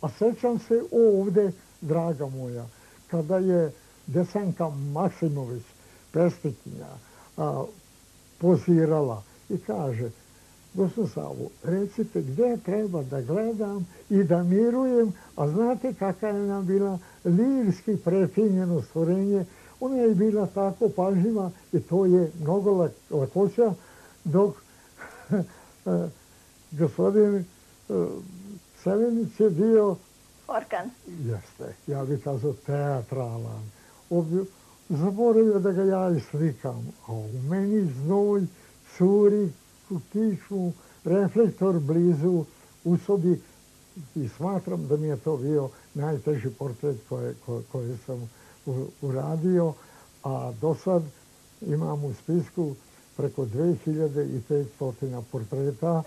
A sećam se ovde, draga moja, kada je Desanka Maksimović, pesnikinja, pozirala i kaže: Gospodin Savo, recite gdje treba da gledam i da mirujem, a znate kakva je nam bila lirski prefinjeno stvorenje. Ona je bila tako pažljiva i to je mnogo lakoća, dok gospodin Selenić je bio... Orkan. Jeste, ja bih kazao teatralan. Zaboravio da ga ja i slikam, a u meni znoj curi u kišu, reflektor blizu u sobi i smatram da mi je to bio najteži portret koji sam uradio, a do sad imam u spisku preko 2500 portreta.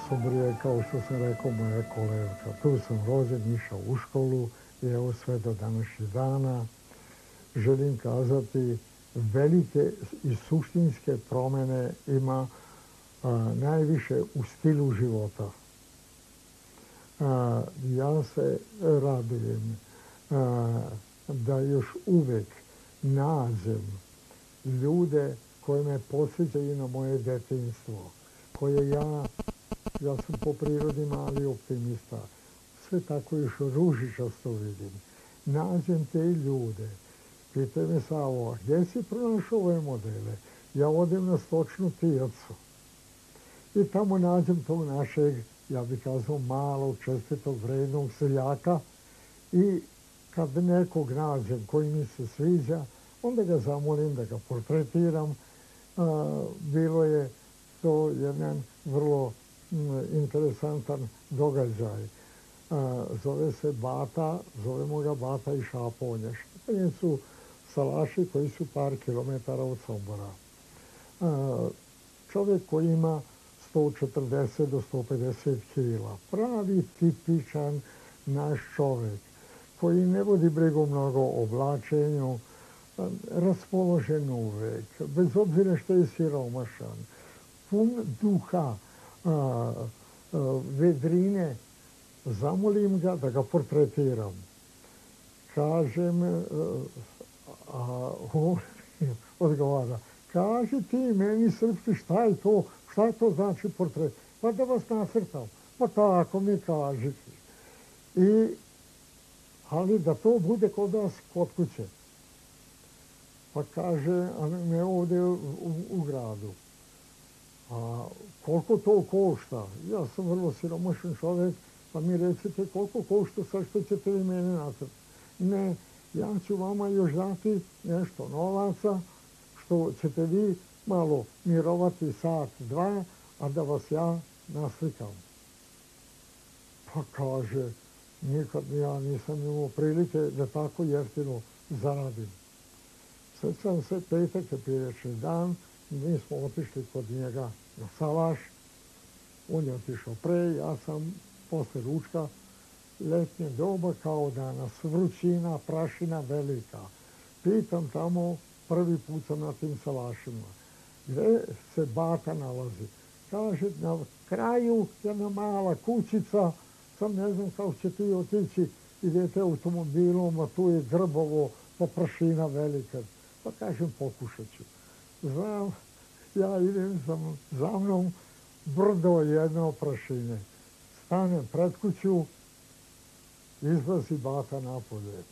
Sombrije, kao što sam rekao, moja kolevka. Tu sam rođen, išao u školu i evo sve do današnjih dana. Želim kazati, velike i suštinske promjene ima najviše u stilu života. Ja se radujem da još uvek nađem ljude koje me podsjećaju na moje detinjstvo, koje ja sam po prirodi mali optimista, sve tako još ružičasto vidim. Nađem te ljude, pitaju me: Savo, gdje si pronašao ove modele? Ja odem na stočnu pijacu i tamo nađem tog našeg, ja bih kazao, malog, čestitog, vrednog seljaka i kad nekog nađem koji mi se sviđa, onda ga zamolim da ga portretiram. Bilo je to jedan vrlo interesantan događaj. Zove se Bata, zovemo ga Bata i Šaponja. Šaponje su salaši koji su par kilometara od Sombora. Čovjek koji ima 140 do 150 kila. Pravi tipičan naš čovjek koji ne vodi brigu mnogo o oblačenju, raspoložen uvek, bez obzira što je siromašan, pun duha, vedrine. Zamolim ga da ga portretiram. Kažem, a on odgovara: kaži ti meni srpski šta je to znači portret? Pa da vas nacrtam. Pa tako mi kažete. Ali da to bude kod nas kod kuće. Pa kaže, a ne ovdje u gradu. A koliko to košta? Ja sam vrlo siromašan čovjek, pa mi recite koliko košta sad što ćete vi mene nacrtati. Ne, ja ću vama još dati nešto novaca, što ćete vi malo mirovati sat, dva, a da vas ja naslikam. Pa kaže, nikad ja nisam imao prilike da tako jeftino zaradim. Sjećam se, petak je priješnji dan, mi smo otišli kod njega na salaš. On je otišao pre, ja sam posle ručka, letnje doba kao danas, vrućina, prašina velika. Pitam tamo, prvi put sam na tim salašima, gdje se Bata nalazi. Kaže, na kraju jedna mala kućica, sam ne znam kako će ti otići, idete automobilom, a tu je grbovo, pa prašina velika. Pa kažem, pokušat ću. Znam, ja idem za mnom brdo jedno prašine. Stanem pred kuću, izlazi Bata napolje.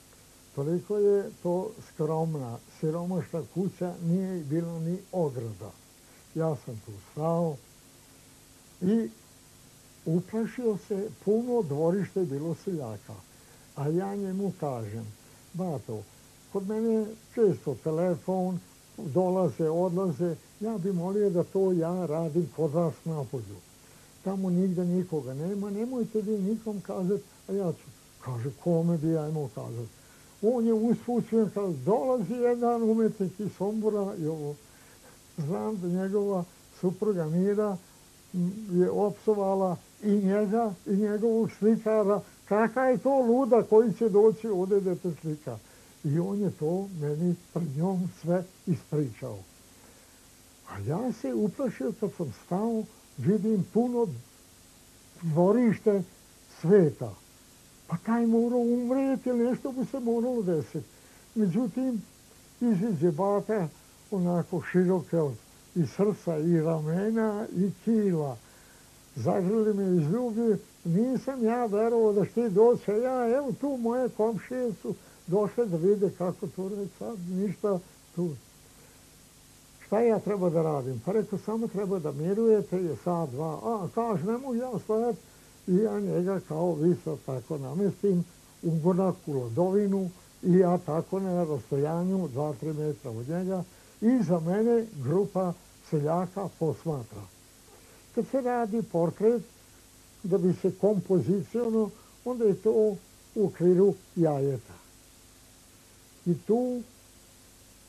Toliko je to skromna, siromašna kuća, nije bila ni ograda. Ja sam tu stao i uplašio se, puno dvorište je bilo seljaka. A ja njemu kažem: Bato, kod mene često telefon, dolaze, odlaze, ja bi molio da to ja radim kod vas napolju. Tamo nigde nikoga nema, nemojte vi nikom kazati, a ja ću. Kaže, kome bi ja imao kazati? On je uspućen, kaže, dolazi jedan umetnik iz Sombora i ovo. Znam da njegova supruga Mira je opsovala i njega i njegovog slikara. Kaka je to luda koji će doći ovdje da te slika. I on je to meni pred njom sve ispričao. A ja se uplašio kad sam stao, vidim puno dvorište sveta. Pa taj morao umrijeti ili nešto mu se moralo desiti. Međutim, iziđe bata onako široke i srca i ramena i kila. Zagrli me iz ljubi, nisam ja verovao da će doći, ja, evo tu moje komšije su došle da vide kako to reći, sad ništa tu. Šta ja treba da radim? Pa rekao, samo treba da mirujete, je sad, dva. A, kaž, ne mogu ja stojati. I ja njega kao visok tako namestim, ugonak u ladovinu i ja tako na rastojanju 2-3 metra od njega. I za mene grupa seljaka posmatra. Kad se radi portret, da bi se kompoziciono, onda je to u okviru jajeta. I tu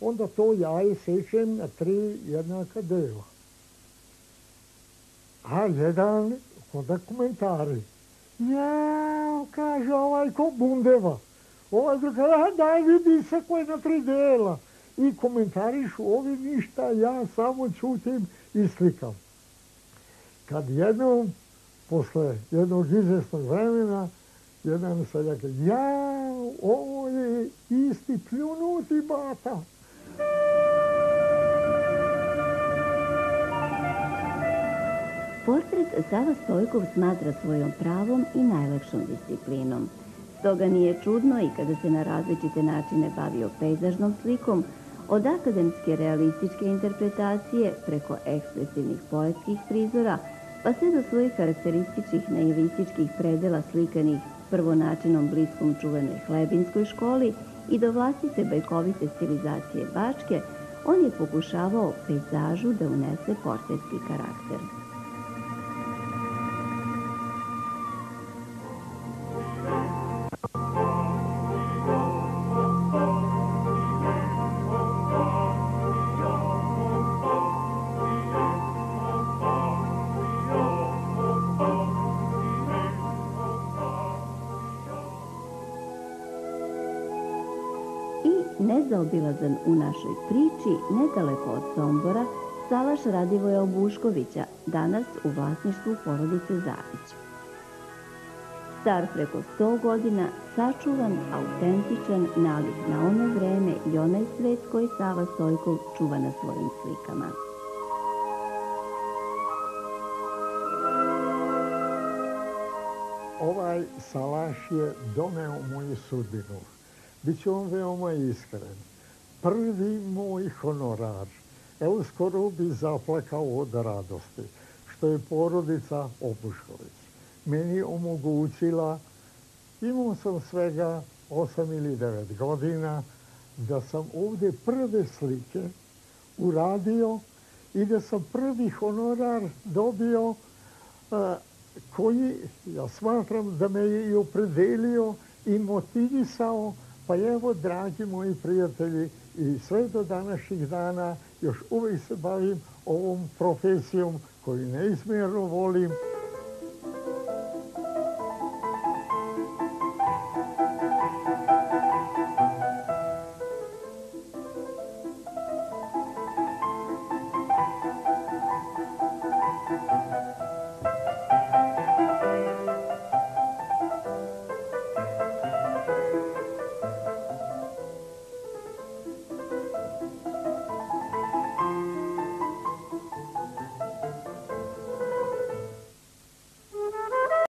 onda to jaje sečem na 3 jednaka dela. A jedan onda komentari. Ja, kaže ovaj ko bundeva. Ovaj druga, daj vidi se ko je na 3 dela. I komentarišu ovi ništa, ja samo čutim i slikam. Kad jednom, posle jednog izvesnog vremena, jedan seljak, ja, ovo je isti pljunuti bata. Portret Sava Stojkov smatra svojom pravom i najlepšom disciplinom. Stoga nije čudno i kada se na različite načine bavio pejzažnom slikom, od akademske realističke interpretacije preko ekspresivnih poetskih prizora, pa sve do svojih karakterističnih naivističkih predela slikanih prvo načinom bliskom čuvenoj Hlebinskoj školi i do vlastite bajkovite stilizacije Bačke, on je pokušavao pejzažu da unese portretski karakter. Nezaobilazan u našoj priči, nedaleko od Sombora, salaš Radivoja Obuškovića, danas u vlasništvu porodice Zavić. Star preko 100 godina, sačuvan, autentičan, nalik na ono vreme i onaj svet koji Sava Stojkov čuva na svojim slikama. Ovaj salaš je doneo moju sudbinu. Biću on veoma iskren. Prvi moj honorar, evo skoro bi zaplakao od radosti, što je porodica Obušković meni omogućila, imao sam svega 8 ili 9 godina, da sam ovdje prve slike uradio i da sam prvi honorar dobio koji, ja smatram da me je i opredelio i motivisao. Pa evo, dragi moji prijatelji, i sve do današnjih dana još uvijek se bavim ovom profesijom koju neizmjerno volim.